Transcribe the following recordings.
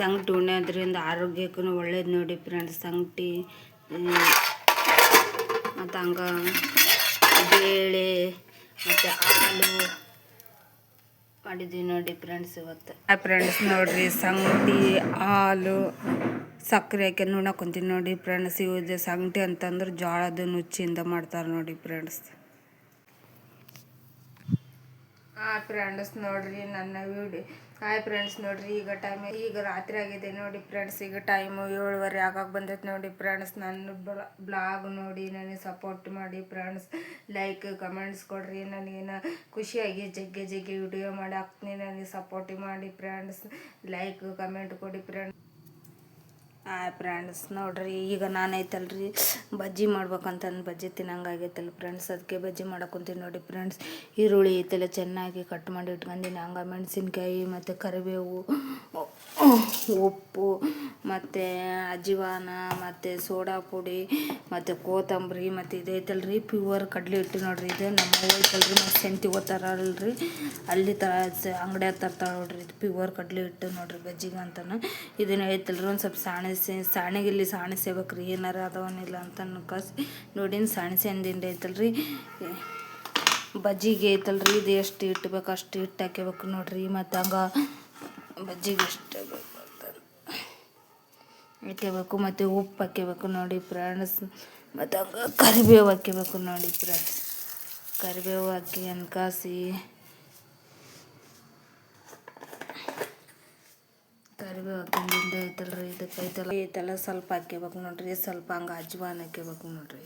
ಸಂಗಟಿ ಉಣ್ಣೋದ್ರಿಂದ ಆರೋಗ್ಯಕ್ಕೂ ಒಳ್ಳೇದು ನೋಡಿ ಫ್ರೆಂಡ್ಸ್. ಸಂಗಟಿ ಮತ್ತು ಹಂಗೆ ಬೇಳೆ ಮತ್ತು ಹಾಲು ಮಾಡಿದ್ದೀವಿ ನೋಡಿ ಫ್ರೆಂಡ್ಸ್ ಇವತ್ತು. ಫ್ರೆಂಡ್ಸ್ ನೋಡಿರಿ, ಸಂಗಟಿ ಹಾಲು ಸಕ್ಕರೆ ಹಾಕಿ ಉಣ್ಣಕೊಂತೀನಿ ನೋಡಿ ಫ್ರೆಂಡ್ಸ್. ಇವು ಸಂಗಟಿ ಅಂತಂದ್ರೆ ಜೋಳದ ನುಚ್ಚಿಂದ ಮಾಡ್ತಾರೆ ನೋಡಿ ಫ್ರೆಂಡ್ಸ್. ಫ್ರೆಂಡ್ಸ್ ನೋಡ್ರಿ ನನ್ನ ವಿಡಿಯೋ. ಹಾಯ್ ಫ್ರೆಂಡ್ಸ್ ನೋಡ್ರಿ, ಈಗ ರಾತ್ರಿ ಆಗಿದೆ ನೋಡಿ ಫ್ರೆಂಡ್ಸ್. ಈಗ ಟೈಮು 7:30 ಆಗಕ್ಕೆ ಬಂದೈತೆ ನೋಡಿ ಫ್ರೆಂಡ್ಸ್. ನನ್ನ ಬ್ಲಾಗ್ ನೋಡಿ ನನಗೆ ಸಪೋರ್ಟ್ ಮಾಡಿ ಫ್ರೆಂಡ್ಸ್. ಲೈಕ್ ಕಮೆಂಟ್ಸ್ ಕೊಡ್ರಿ. ನನಗೇನು ಖುಷಿಯಾಗಿ ಜಗ್ಗಿ ವಿಡಿಯೋ ಮಾಡಿ ಹಾಕ್ತೀನಿ. ನನಗೆ ಸಪೋರ್ಟ್ ಮಾಡಿ ಫ್ರೆಂಡ್ಸ್. ಲೈಕ್ ಕಮೆಂಟ್ ಕೊಡಿ ಫ್ರೆಂಡ್ಸ್. ಫ್ರೆಂಡ್ಸ್ ನೋಡ್ರಿ, ಈಗ ನಾನೈತಲ್ರಿ ಬಜ್ಜಿ ಮಾಡ್ಬೇಕಂತಂದು ಬಜ್ಜಿ ತಿನ್ನಂಗಾಗೈತಲ್ಲ ಫ್ರೆಂಡ್ಸ್. ಅದಕ್ಕೆ ಬಜ್ಜಿ ಮಾಡಕೊಂತೀನಿ ನೋಡಿ ಫ್ರೆಂಡ್ಸ್. ಈರುಳ್ಳಿ ಐತೆಲ್ಲ ಚೆನ್ನಾಗಿ ಕಟ್ ಮಾಡಿ ಇಟ್ಕೊಂಡಿನಿ. ಹಂಗೆ ಮೆಣಸಿನ್ಕಾಯಿ ಮತ್ತು ಕರಿಬೇವು, ಉಪ್ಪು ಮತ್ತು ಅಜ್ವಾನ ಮತ್ತು ಸೋಡಾ ಪುಡಿ ಮತ್ತು ಕೊತ್ತಂಬರಿ ಮತ್ತು ಇದೈತಲ್ರಿ ಪ್ಯೂರ್ ಕಡ್ಲೆ ಹಿಟ್ಟು ನೋಡ್ರಿ. ಇದು ನಮ್ಮ ಐತಲ್ರಿ ಮತ್ತು ಸೆಂತಿ ಓದ್ತಾರಲ್ರಿ ಅಲ್ಲಿ ಅಂಗಡಿಯಾಗ ತರ್ತಾಳೆ ನೋಡ್ರಿ. ಇದು ಪ್ಯೂರ್ ಕಡ್ಲೆ ಹಿಟ್ಟು ನೋಡ್ರಿ ಬಜ್ಜಿಗೆ ಅಂತಾನೆ. ಇದನ್ನ ಐತಲ್ರಿ ಒಂದು ಸ್ವಲ್ಪ ಸಾಣಿಗಿಲ್ಲಿ ಸಾಣಿಸ್ಬೇಕ್ರಿ. ಏನಾರ ಅದವನಿಲ್ಲ ಅಂತ ಕಸಿ ನೋಡಿ ಸಾಣಿಸಿ ಅಂದಿಂದ ಐತಲ್ರಿ ಬಜ್ಜಿಗೆ ಐತಲ್ರಿ. ಇದು ಎಷ್ಟು ಹಿಟ್ಟು ಬೇಕು ಅಷ್ಟು ಹಿಟ್ಟು ಹಾಕ್ಯಬೇಕು ನೋಡ್ರಿ. ಮತ್ತು ಹಂಗೆ ಬಜ್ಜಿಗೆ ಎಷ್ಟು ಬೇಕು ಅಂತ ಹಾಕ್ಯಬೇಕು. ಮತ್ತು ಉಪ್ಪು ಹಾಕ್ಯಬೇಕು ನೋಡಿ ಫ್ರೆಂಡ್ಸ್. ಮತ್ತು ಹಂಗೆ ಕರಿಬೇವು ಹಾಕ್ಯಬೇಕು ನೋಡಿ ಫ್ರೆಂಡ್ಸ್. ಕರಿಬೇವು ಹಾಕಿ ಅನ್ಕಾಸಿ ಕರಿಬೇವು ಹಾಕಿಂದ ಐತಲ್ರಿ ಇದಕ್ಕೆ ಐತಲ್ಲ ಸ್ವಲ್ಪ ಹಾಕ್ಯಬೇಕು ನೋಡ್ರಿ. ಸ್ವಲ್ಪ ಹಂಗೆ ಅಜ್ವಾನ ಹಾಕ್ಯಬೇಕು ನೋಡ್ರಿ.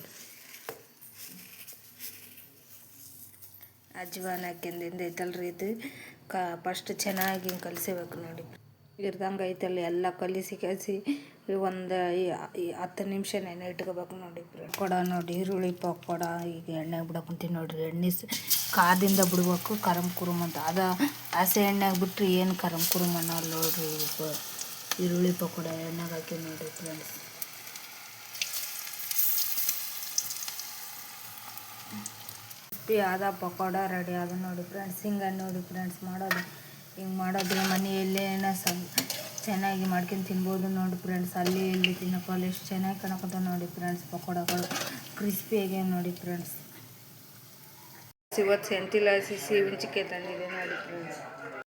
ಅಜ್ವಾನ ಹಾಕಿಂದಿಂದ ಐತಲ್ರಿ ಇದು ಫಸ್ಟ್ ಚೆನ್ನಾಗಿ ಹಿಂಗೆ ಕಲಿಸಬೇಕು ನೋಡಿ. ಇರ್ದಂಗೆ ಐತಲ್ಲ ಎಲ್ಲ ಕಲಿಸಿ ಒಂದು 10 ನಿಮಿಷ ನೆನೆ ಇಟ್ಕೋಬೇಕು ನೋಡಿ. ಪಕೋಡ ನೋಡಿ, ಈರುಳ್ಳಿ ಪಕೋಡ ಈಗ ಎಣ್ಣೆಗೆ ಬಿಡಕೊಂತೀನಿ ನೋಡ್ರಿ. ಎಣ್ಣೆ ಕಾದಿಂದ ಬಿಡ್ಬೇಕು ಕರಮ್ ಕುರುಮ್ ಅಂತ. ಅದು ಹಸೆ ಎಣ್ಣೆಗೆ ಬಿಟ್ರಿ ಏನು ಕರಮ್ ಕುರುಮ್ ಅನ್ನೋಲ್ಲ ನೋಡ್ರಿ. ಈರುಳ್ಳಿ ಪಕೋಡ ಎಣ್ಣೆಗೆ ಹಾಕಿ ನೋಡಿ ಫ್ರೆಂಡ್ಸ್. ಆದ ಪಕೋಡ ರೆಡಿ ಆದ ನೋಡಿ ಫ್ರೆಂಡ್ಸ್. ಹಿಂಗೆ ನೋಡಿ ಫ್ರೆಂಡ್ಸ್ ಮಾಡೋದು. ಹಿಂಗೆ ಮಾಡೋದ್ರೆ ಮನೆಯಲ್ಲೇ ಚೆನ್ನಾಗಿ ಮಾಡ್ಕೊಂಡು ತಿನ್ಬೋದು ನೋಡಿ ಫ್ರೆಂಡ್ಸ್. ಅಲ್ಲಿ ಇಲ್ಲಿ ತಿನ್ನೋಕ್ಕಲ್ಲ ಎಷ್ಟು ಚೆನ್ನಾಗಿ ಕಾಣಕತ್ತ ನೋಡಿ ಫ್ರೆಂಡ್ಸ್. ಪಕೋಡಗಳು ಕ್ರಿಸ್ಪಿಯಾಗಿ ನೋಡಿ ಫ್ರೆಂಡ್ಸ್. ಇವತ್ತು ಸೆಂತಿಲ್ಲ ಸಿಹಿ ಹುಂಚಿಕೆ ತಂದಿದೆ ನೋಡಿ ಫ್ರೆಂಡ್ಸ್.